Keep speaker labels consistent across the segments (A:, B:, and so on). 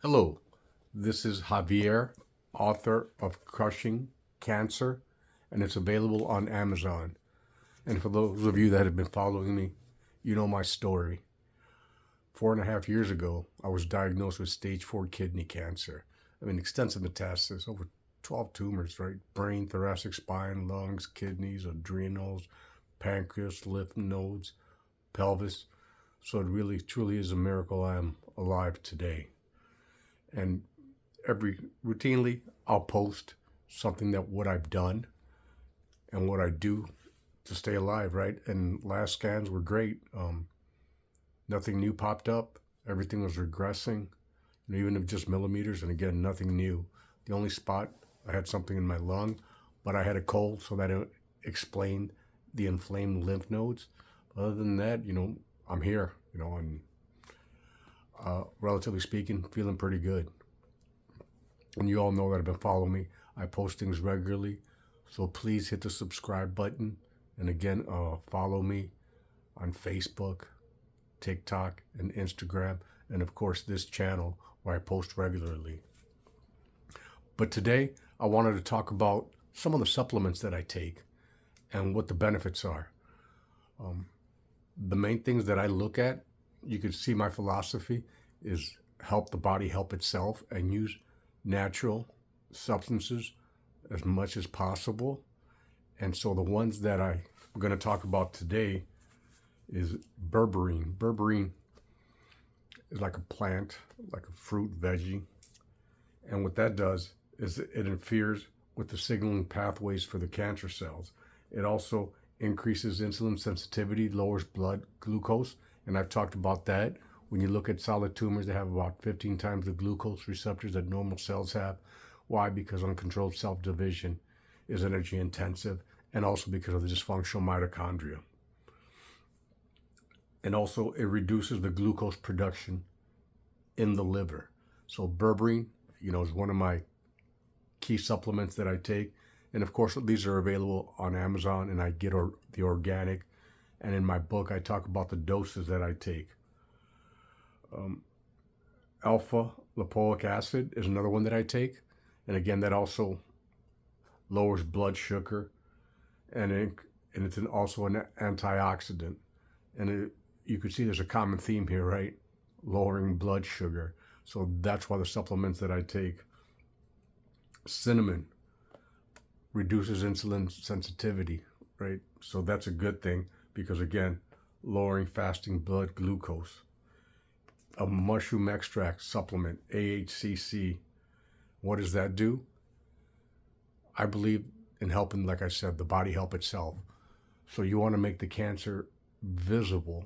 A: Hello, this is Javier, author of Crushing Cancer, and it's available on Amazon. And for those of you that have been following me, you know my story. 4.5 years ago, I was diagnosed with stage 4 kidney cancer. I mean, extensive metastasis, over 12 tumors, right? Brain, thoracic spine, lungs, kidneys, adrenals, pancreas, lymph nodes, pelvis. So it really, truly is a miracle I'm alive today. And every routinely I'll post something that what I've done and what I do to stay alive, right? And last scans were great. Nothing new popped up. Everything was regressing, even if just millimeters. And again, nothing new. The only spot I had something in my lung, but I had a cold, so that it explained the inflamed lymph nodes. Other than that, I'm here, and relatively speaking, feeling pretty good. And you all know that have been following me. I post things regularly, so please hit the subscribe button. And again, follow me on Facebook, TikTok, and Instagram, and of course this channel where I post regularly. But today, I wanted to talk about some of the supplements that I take and what the benefits are. The main things that I look at, you can see my philosophy is help the body help itself and use natural substances as much as possible. And so the ones that I'm going to talk about today is berberine. Berberine is like a plant, like a fruit, veggie. And what that does is it interferes with the signaling pathways for the cancer cells. It also increases insulin sensitivity, lowers blood glucose. And I've talked about that. When you look at solid tumors, they have about 15 times the glucose receptors that normal cells have. Why? Because uncontrolled self-division is energy intensive, and also because of the dysfunctional mitochondria. And also it reduces the glucose production in the liver. So berberine, is one of my key supplements that I take. And of course, these are available on Amazon, and I get the organic. And in my book, I talk about the doses that I take. Alpha lipoic acid is another one that I take. And again, that also lowers blood sugar, and it's also an antioxidant. And you can see there's a common theme here, right? Lowering blood sugar. So that's why the supplements that I take. Cinnamon reduces insulin sensitivity, right? So that's a good thing because, again, lowering fasting blood glucose. A mushroom extract supplement, AHCC. What does that do? I believe in helping, like I said, the body help itself. So you want to make the cancer visible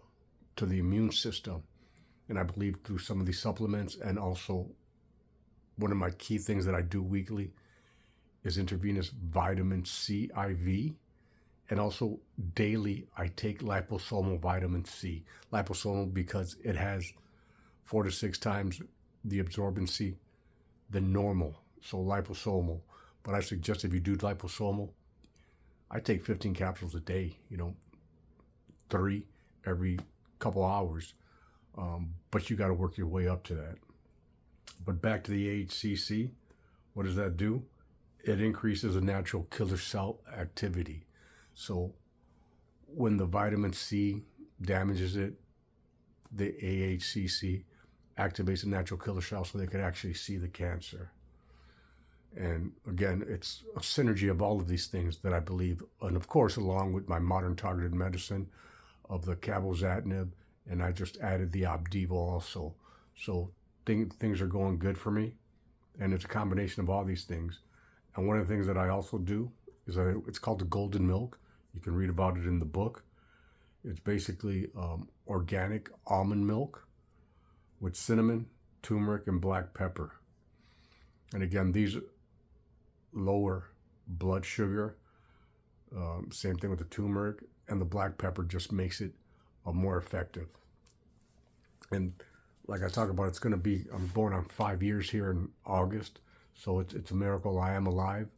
A: to the immune system. And I believe through some of these supplements, and also one of my key things that I do weekly is intravenous vitamin C IV. And also daily, I take liposomal vitamin C. Liposomal because it has 4 to 6 times the absorbency than normal. So liposomal. But I suggest if you do liposomal, I take 15 capsules a day, 3 every couple hours. But you got to work your way up to that. But back to the AHCC, what does that do? It increases the natural killer cell activity. So when the vitamin C damages it, the AHCC activates the natural killer cell so they can actually see the cancer. And again, it's a synergy of all of these things that I believe, and of course, along with my modern targeted medicine of the cabozantinib, and I just added the Opdivo also. So things are going good for me, and it's a combination of all these things. And one of the things that I also do is it's called the Golden Milk. You can read about it in the book. It's basically organic almond milk with cinnamon, turmeric, and black pepper. And again, these lower blood sugar. Same thing with the turmeric, and the black pepper just makes it more effective. And like I talk about, I'm going on 5 years here in August, so it's a miracle I am alive.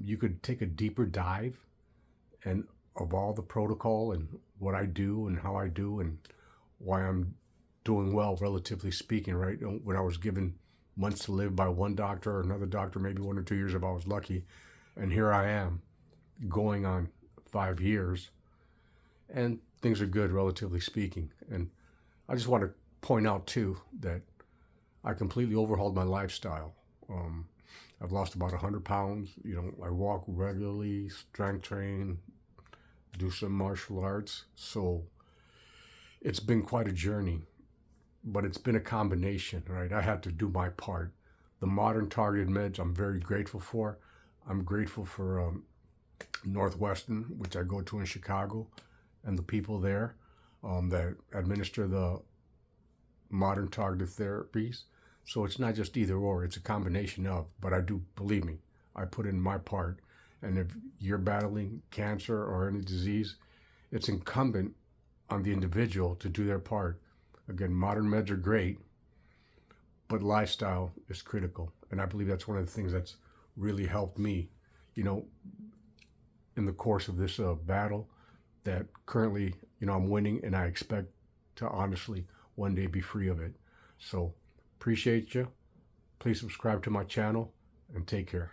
A: You could take a deeper dive and of all the protocol and what I do and how I do and why I'm doing well, relatively speaking, right? When I was given months to live by one doctor or another doctor, maybe 1 or 2 years if I was lucky. And here I am going on 5 years, and things are good, relatively speaking. And I just want to point out too that I completely overhauled my lifestyle. I've lost about 100 pounds. I walk regularly, strength train, do some martial arts. So it's been quite a journey, but it's been a combination, right? I had to do my part. The modern targeted meds I'm very grateful for. I'm grateful for Northwestern, which I go to in Chicago, and the people there that administer the modern targeted therapies. So it's not just either or, it's a combination of, but I do, believe me, I put in my part. And if you're battling cancer or any disease, it's incumbent on the individual to do their part. Again, modern meds are great, but lifestyle is critical. And I believe that's one of the things that's really helped me, in the course of this battle that currently, I'm winning, and I expect to honestly one day be free of it. So appreciate you. Please subscribe to my channel and take care.